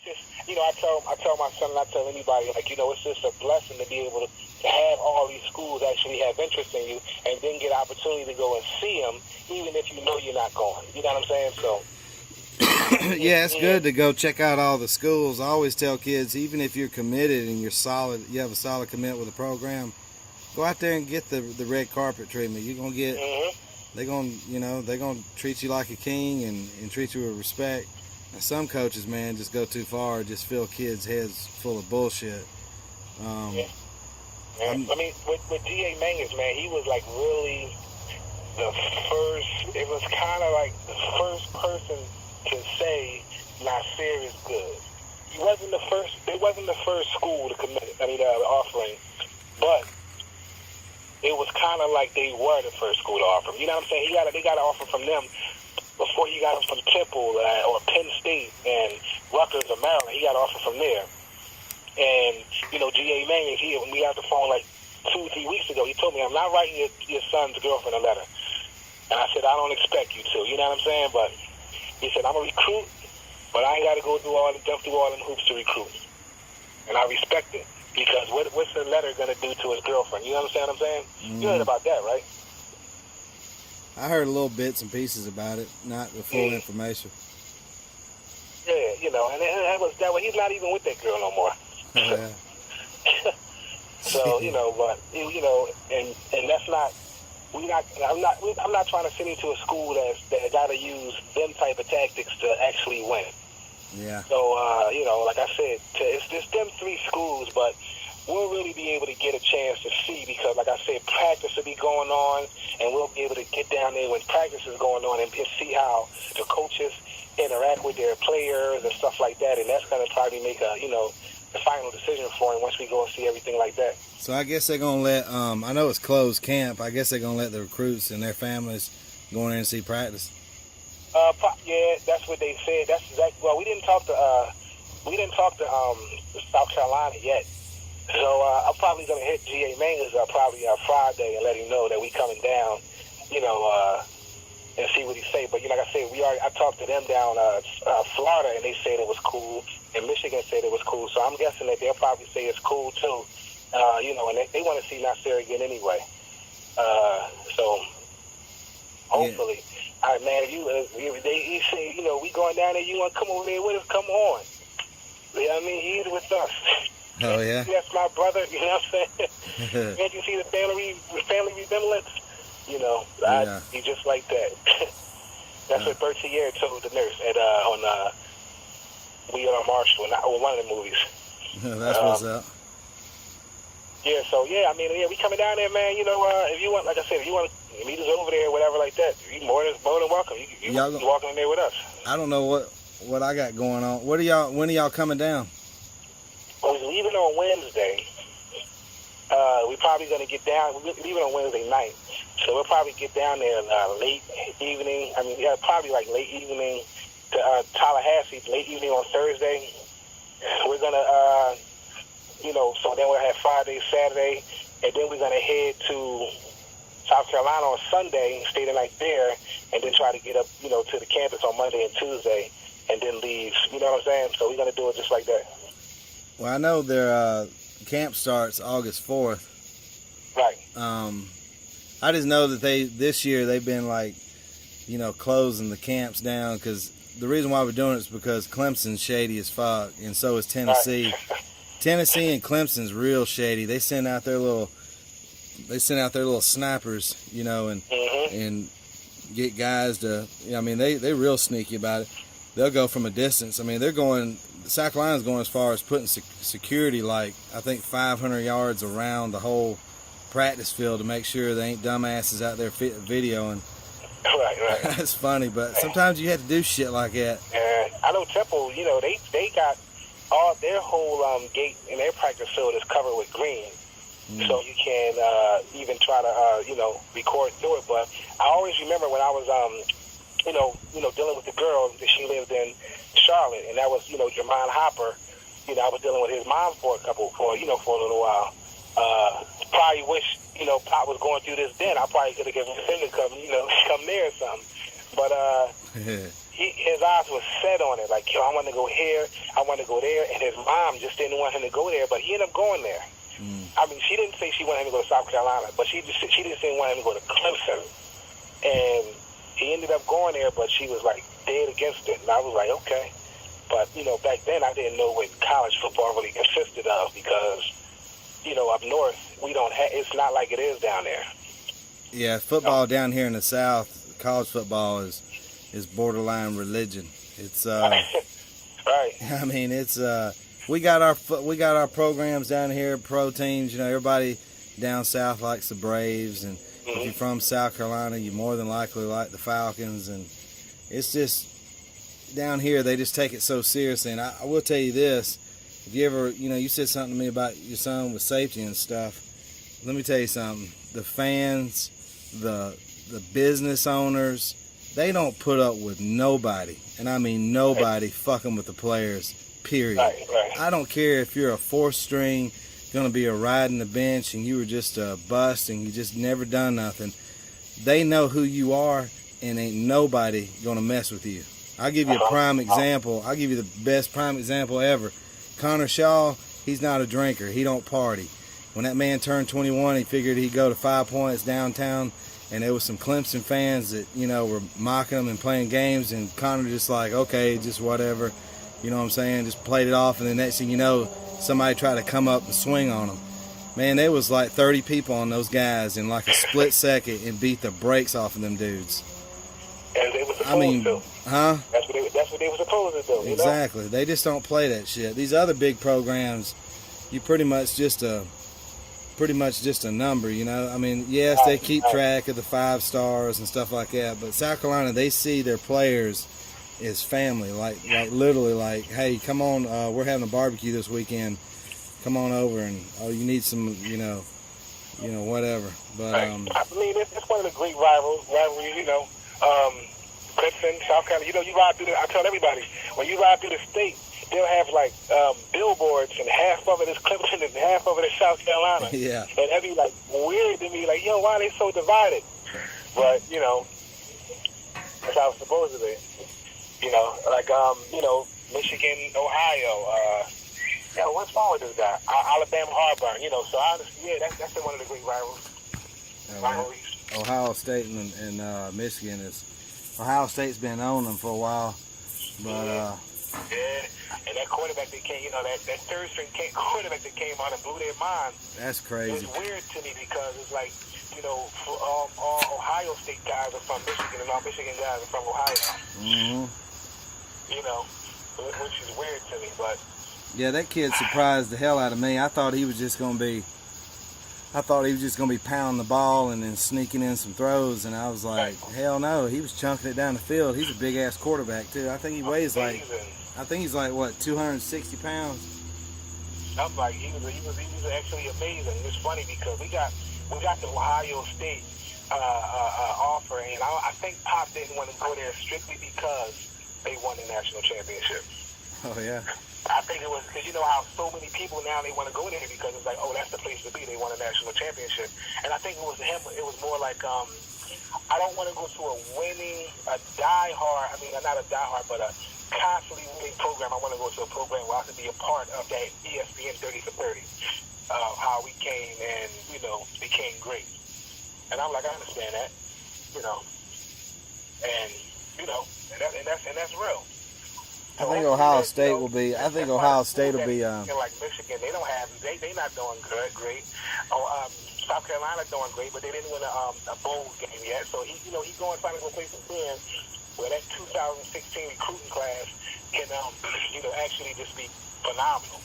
just, I tell my son and I tell anybody, like, it's just a blessing to be able to have all these schools actually have interest in you and then get opportunity to go and see them, even if you know you're not going. You know what I'm saying? So. Yeah, it's good to go check out all the schools. I always tell kids, even if you're committed and you have a solid commitment with the program, go out there and get the red carpet treatment. You're gonna get, they're gonna treat you like a king and treat you with respect. And some coaches, man, just go too far, just fill kids' heads full of bullshit. I mean, with G.A. Mangus, man, he was like really the first. It was kind of like the first person to say Nasir is good. He wasn't the first. It wasn't the first school to commit. Offering, but it was kind of like they were the first school to offer him. You know what I'm saying? They got an offer from them before he got him from Temple or Penn State and Rutgers or Maryland. He got an offer from there. And G.A. Mangus, when we got the phone like 2-3 weeks ago, he told me, "I'm not writing your son's girlfriend a letter." And I said, "I don't expect you to." You know what I'm saying? But he said, "I'm a recruit, but I ain't got to jump through all them hoops to recruit." And I respect it, because what's the letter going to do to his girlfriend? You understand what I'm saying? You heard about that, right? I heard a little bits and pieces about it, not the full information. Yeah, and that was that way. He's not even with that girl no more. Yeah. So, but and that's not. I'm not trying to send him to a school that got to use them type of tactics to actually win. Yeah. So, like I said, it's just them 3 schools, but we'll really be able to get a chance to see, because, like I said, practice will be going on, and we'll be able to get down there when practice is going on and see how the coaches interact with their players and stuff like that, and that's going to probably make the final decision for him once we go and see everything like that. So I guess they're going to let, I know it's closed camp, I guess they're going to let the recruits and their families go in there and see practice. Yeah, that's what they said. That's exactly. Well, we didn't talk to South Carolina yet, so I'm probably gonna hit G.A. Mangus probably Friday and let him know that we coming down, and see what he say. But like I said, I talked to them down Florida, and they said it was cool, and Michigan said it was cool. So I'm guessing that they'll probably say it's cool too, and they want to see Nasir again anyway. So hopefully. Yeah. All right, man, he say, we going down there, you want to come over there with us, come on. You know what I mean? He's with us. Oh, yeah? That's my brother, you know what I'm saying? Can't you see the family resemblance? Yeah. He's just like that. That's what Bertier told the nurse on We Are Marshall, one of the movies. That's what's up. Yeah, so, we coming down there, man. If you want, like I said, if you want to meet us over there or whatever like that, you're more than welcome. You walking in there with us. I don't know what I got going on. When are y'all coming down? Well, we're leaving on Wednesday. We're probably going to get down. We're leaving on Wednesday night. So we'll probably get down there late evening. Probably like late evening to Tallahassee, late evening on Thursday. We're going to... so then we'll have Friday, Saturday, and then we're going to head to South Carolina on Sunday, stay the night there, and then try to get up, to the campus on Monday and Tuesday, and then leave. You know what I'm saying? So we're going to do it just like that. Well, I know their camp starts August 4th. Right. I just know that this year they've been like, closing the camps down, because the reason why we're doing it is because Clemson's shady as fuck, and so is Tennessee. Right. Tennessee and Clemson's real shady. They send out their little snipers, and get guys to. They real sneaky about it. They'll go from a distance. South Carolina's going as far as putting security, like I think 500 yards around the whole practice field to make sure they ain't dumbasses out there videoing. Right. That's funny, but sometimes you have to do shit like that. I know Temple. They got. All their whole gate and their practice field is covered with green, so you can even try to record through it. But I always remember when I was dealing with the girl that she lived in Charlotte, and that was Jermon Hopper. I was dealing with his mom for a little while. Probably wish Pop was going through this then. I probably could have given him to come there or something. But his eyes were set on it. Like, yo, I want to go here, I want to go there, and his mom just didn't want him to go there, but he ended up going there. I mean, she didn't say she wanted him to go to South Carolina, but she didn't say want him to go to Clemson. And he ended up going there, but she was like dead against it, and I was like, okay. But you know, back then I didn't know what college football really consisted of because, you know, up north we don't have. It's not like it is down there. Yeah, football down here in the South, college football is borderline religion. It's right. I mean, it's we got our programs down here, pro teams. You know, everybody down south likes the Braves, and if you're from South Carolina, you more than likely like the Falcons, and it's just down here they just take it so seriously. And I will tell you this: if you ever, you know, you said something to me about your son with safety and stuff. Let me tell you something: the fans, the business owners, they don't put up with nobody, and I mean nobody fucking with the players, period. Right. I don't care if you're a fourth string, gonna be a riding the bench, and you were just a bust and you just never done nothing. They know who you are, and ain't nobody gonna mess with you. I'll give you a prime example. I'll give you the best prime example ever. Connor Shaw, he's not a drinker. He don't party. When that man turned 21, he figured he'd go to 5 Points downtown, and there was some Clemson fans that, you know, were mocking him and playing games, and Connor just like, okay, just whatever, you know what I'm saying, just played it off, and the next thing you know, somebody tried to come up and swing on him. Man, there was like 30 people on those guys in like a split second and beat the brakes off of them dudes. As they were supposed to. Huh? That's what they were supposed to do. Exactly. You know? They just don't play that shit. These other big programs, you pretty much just a number, you know. I mean, yes, they keep track of the 5 stars and stuff like that, but South Carolina, they see their players as family, like literally, like, hey, come on, we're having a barbecue this weekend. Come on over, and you need some, you know, whatever. But I mean, it's one of the great rivalries, you know. Clemson, South Carolina. You know, you ride through I tell everybody, when you ride through the state, they'll have like billboards, and half of it is Clemson and half of it is South Carolina. Yeah. And that'd be like weird to me, like, yo, why are they so divided? But you know, that's how it's supposed to be. You know, like you know, Michigan, Ohio. Yo, what's wrong with this guy? Alabama, Auburn. You know, so that's one of the great rivalries. Ohio State and Michigan Ohio State's been on them for a while, but and that quarterback that came, you know, that third string quarterback that came on and blew their mind. That's crazy. It's weird to me because it's like, you know, all Ohio State guys are from Michigan and all Michigan guys are from Ohio. You know, which is weird to me, but. Yeah, that kid surprised the hell out of me. I thought he was just going to be pounding the ball and then sneaking in some throws, and I was like, hell no, he was chunking it down the field. He's a big ass quarterback too. I think he weighs he's like what, 260 pounds. I'm like, he was actually amazing. It's funny because we got the Ohio State offer, and I think Pop didn't want to go there strictly because they won the national championship. Oh yeah. I think it was because you know how so many people now they want to go there because it's like, oh, that's the place to be. They won a national championship, and I think it was him. It was more like, I don't want to go to a diehard. I mean, not a diehard, but a constantly winning program. I want to go to a program where I could be a part of that ESPN 30 for 30. How we came and became great, and I'm like, I understand that, and that's real. I think Ohio State will be. I think Ohio State will be. Like Michigan, they don't have. They not doing great. South Carolina doing great, but they didn't win a bowl game yet. So he's going trying to go play some teams where that 2016 recruiting class can actually just be phenomenal.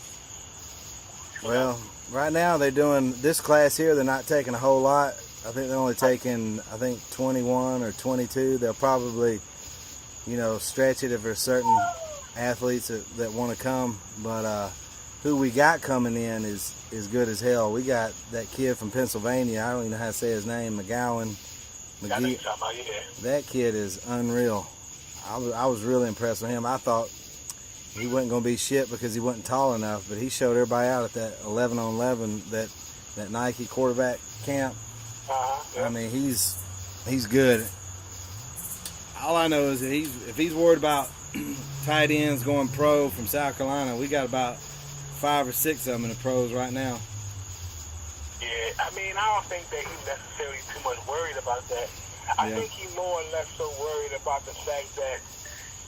Well, right now they're doing this class here. They're not taking a whole lot. I think they're only taking 21 or 22. They'll probably stretch it if there's certain athletes that want to come, but who we got coming in is good as hell. We got that kid from Pennsylvania. I don't even know how to say his name. McGee. That kid is unreal. I was really impressed with him. I thought he wasn't going to be shit because he wasn't tall enough, but he showed everybody out at that 11-on-11 that Nike quarterback camp. Yeah. I mean, he's good. All I know is that if he's worried about tight ends going pro from South Carolina, we got about 5 or 6 of them in the pros right now. Yeah, I mean, I don't think that he's necessarily too much worried about that. I think he's more or less so worried about the fact that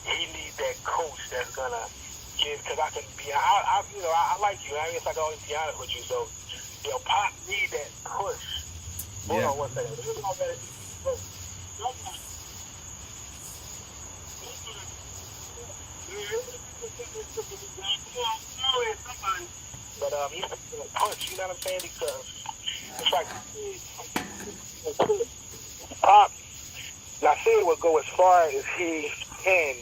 he needs that coach that's gonna give. Because I can be, I like you. I guess I can always be honest with you. So, Pop need that push. Hold on one second. But he's gonna push. You know what I'm saying? Because it's like Pop. Nasir will go as far as he can,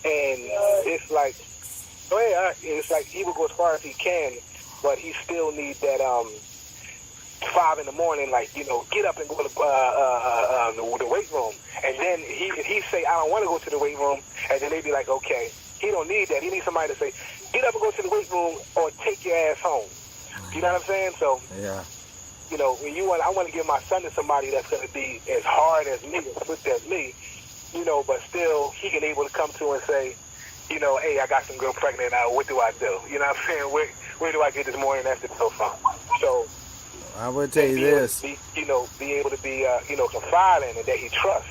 and it's like, it's like he will go as far as he can, but he still needs that 5 in the morning, like, get up and go to the weight room. And then he say, I don't want to go to the weight room, and then they be like, okay, he don't need that. He needs somebody to say, get up and go to the weight room or take your ass home. You know what I'm saying? So, I want to give my son to somebody that's going to be as hard as me, as swift as me, but still he can able to come to and say, hey, I got some girl pregnant now. What do I do? You know what I'm saying? Where do I get this morning after so from? So I would tell you this. Be able to be, confiding and that he trusts.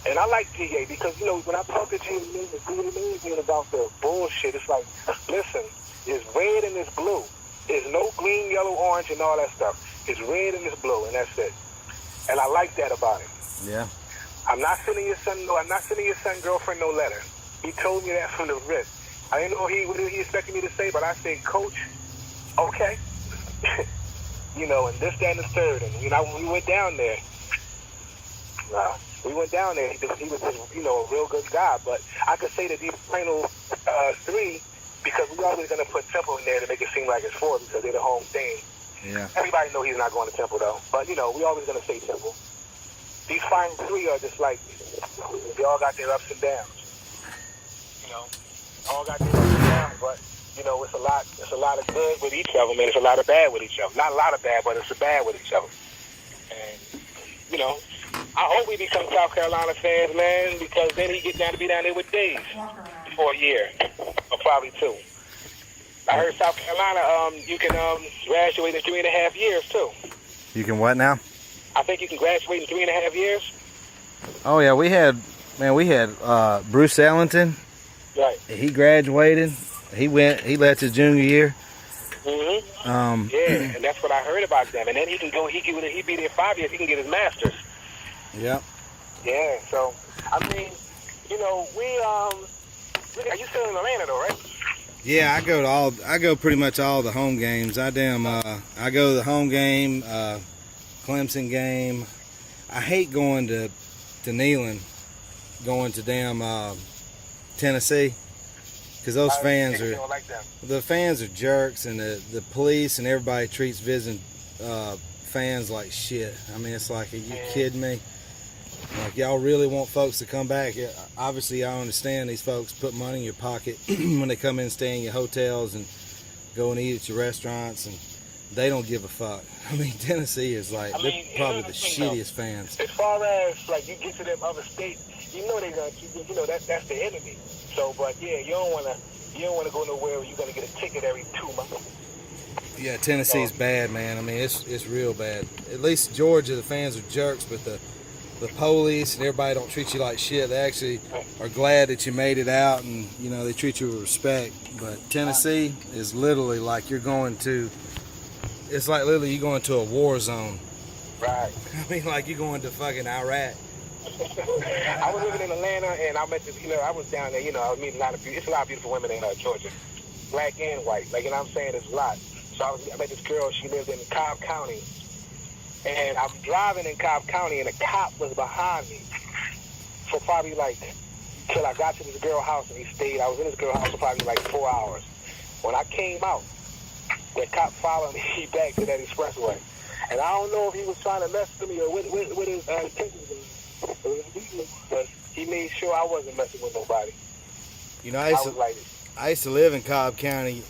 And I like GA because, when I talk to GA about the bullshit, it's like, listen, it's red and it's blue. There's no green, yellow, orange, and all that stuff. It's red and it's blue, and that's it. And I like that about him. Yeah. I'm not sending your son girlfriend no letter. He told me that from the rip. I didn't know what he expected me to say, but I said, Coach, okay. And this, that, and the third. And, when we went down there, he was just, a real good guy. But I could say that these final 3, because we're always going to put Temple in there to make it seem like it's 4 because they're the home team. Yeah. Everybody know he's not going to Temple, though. But, we're always going to say Temple. These final 3 are just like, they all got their ups and downs. All got their ups and downs, but, it's a lot of good with each of them, and it's a lot of bad with each of them. Not a lot of bad, but it's a bad with each of them. And, I hope we become South Carolina fans, man, because then he gets down to be down there with Dave for a year, or probably 2. I heard South Carolina, you can graduate in 3.5 years, too. You can what now? I think you can graduate in 3.5 years. Oh, yeah, we had Bruce Ellington. Right. He graduated. He left his junior year. Mm-hmm. Yeah, and that's what I heard about them. And then he can go, he be there 5 years, he can get his master's. Yep. Yeah, so, I mean, are you still in Atlanta though, right? Yeah, I go pretty much all the home games. I go to the home game, Clemson game. I hate going to Neyland, going to damn Tennessee, because those fans are like them. The fans are jerks, and the police and everybody treats visiting fans like shit. I mean, it's like, are you kidding me? Like, y'all really want folks to come back? Obviously, I understand these folks put money in your pocket when they come in and stay in your hotels and go and eat at your restaurants, and they don't give a fuck. I mean, Tennessee is like, they're probably the shittiest fans. As far as, like, you get to them other states, they're gonna keep, that's the enemy. So, but yeah, you don't wanna go nowhere where you're gonna get a ticket every 2 months. Yeah, Tennessee's bad, man. I mean, it's real bad. At least Georgia, the fans are jerks, but the police and everybody don't treat you like shit. They actually are glad that you made it out, and they treat you with respect. But Tennessee is literally like you're going to a war zone. Right. I mean, like you're going to fucking Iraq. I was living in Atlanta, and I met this, I was down there, I was meeting it's a lot of beautiful women in Georgia, black and white. Like, I'm saying, there's a lot. So I met this girl, she lived in Cobb County. And I'm driving in Cobb County, and a cop was behind me for probably till I got to this girl house, and he stayed. I was in this girl house for probably 4 hours. When I came out, the cop followed me back to that expressway. And I don't know if he was trying to mess with me or what his intentions was, but he made sure I wasn't messing with nobody. I used to live in Cobb County.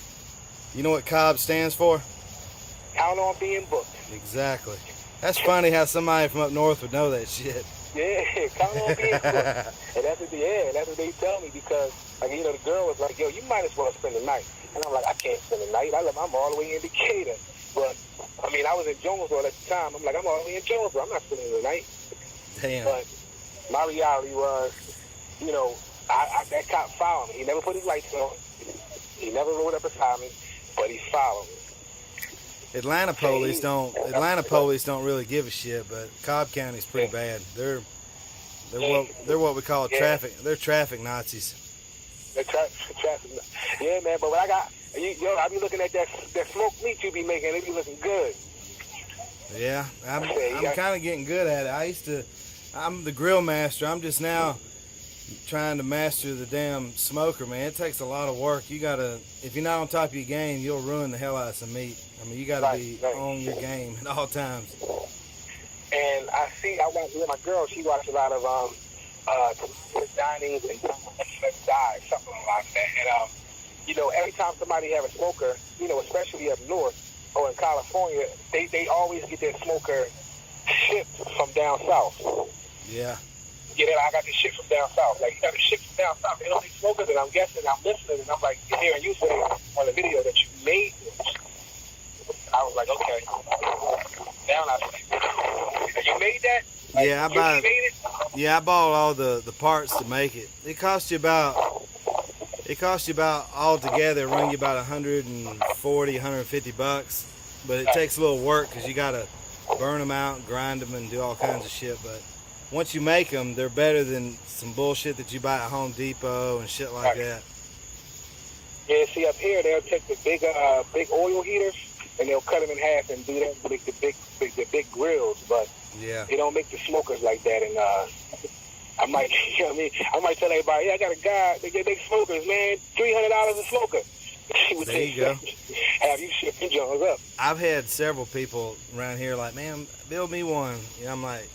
You know what Cobb stands for? Count on being booked. Exactly. That's funny how somebody from up north would know that shit. Yeah, count on being cooked. And that's what they tell me because, like, you know, the girl was like, yo, you might as well spend the night. And I'm like, I can't spend the night. I'm all the way in Decatur. But, I mean, I was in Jonesboro at the time. I'm like, I'm all the way in Jonesboro. I'm not spending the night. Damn. But my reality was, you know, that cop followed me. He never put his lights on. He never rode up beside me, but he followed me. Atlanta police don't really give a shit, but Cobb County's pretty bad. They're what we call They're traffic Nazis. They're traffic. Yeah, man. But when I be looking at that smoked meat you be making. It be looking good. Yeah, I'm kind of getting good at it. I'm the grill master. I'm just now trying to master the damn smoker, man. It takes a lot of work. If you're not on top of your game, you'll ruin the hell out of some meat. I mean, you gotta be on your game at all times. And I watch with my girl. She watches a lot of dinings and dives, something like that. And you know, every time somebody have a smoker, you know, especially up north or in California, they always get their smoker shipped from down south. Yeah. Yeah, I got this shit from down south. Like, you got a shit from down south. They don't need smokers, and I'm guessing, I'm listening, and I'm like, hearing you say on the video that you made this. I was like, okay. Now I say, you made that? Like, yeah, I bought all the parts to make it. It cost you about altogether, run you about $140, $150, but it takes a little work because you gotta burn them out, grind them, and do all kinds of shit. But once you make them, they're better than some bullshit that you buy at Home Depot and shit like that. Yeah, see, up here they'll take the big oil heaters and they'll cut them in half and do that with the big grills. But yeah, they don't make the smokers like that. And I might, you know what I mean? I might tell everybody, yeah, I got a guy. They make smokers, man. $300 a smoker. There you go. Have you shipping Jones up? I've had several people around here like, man, build me one. You know, I'm like,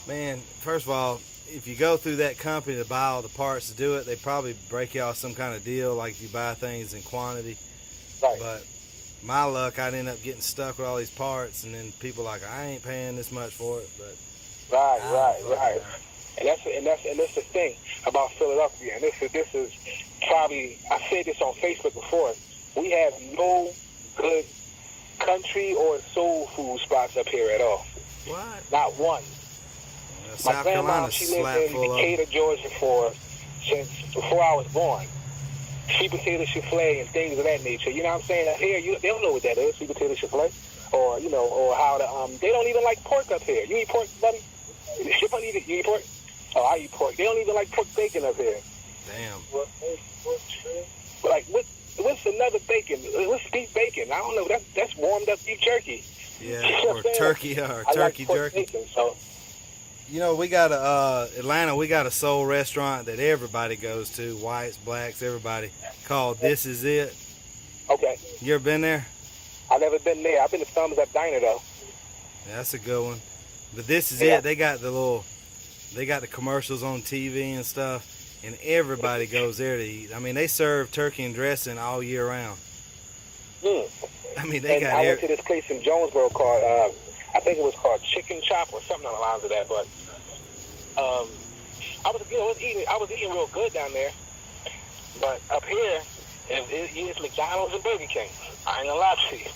man, first of all, if you go through that company to buy all the parts to do it, they probably break you off some kind of deal, like you buy things in quantity. Right. But my luck, I'd end up getting stuck with all these parts, and then people like, I ain't paying this much for it. But right. And that's the thing about Philadelphia. And this is probably, I said this on Facebook before. We have no good country or soul food spots up here at all. What? Not one. My grandma, she lived in Decatur, Georgia since before I was born. Sweet potato souffle and things of that nature. You know what I'm saying? Up here, they don't know what that is, sweet potato souffle, or you know, or how they don't even like pork up here. You eat pork, buddy? You eat pork? Oh, I eat pork. They don't even like pork bacon up here. Damn. Like what's another bacon? What's beef bacon? I don't know. That's warmed up beef jerky. Yeah, or turkey like jerky. Bacon, so. You know, we got Atlanta. We got a soul restaurant that everybody goes to, whites, blacks, everybody, called This Is It. Okay. You ever been there? I've never been there. I've been to Thumbs Up Diner though. Yeah, that's a good one. But This Is It. They got the commercials on TV and stuff, and everybody goes there to eat. I mean, they serve turkey and dressing all year round. I mean, I went to this place in Jonesboro called. I think it was called Chicken Chop or something along the lines of that, but I was eating real good down there. But up here, it's McDonald's and Burger King. I ain't gonna lie to you.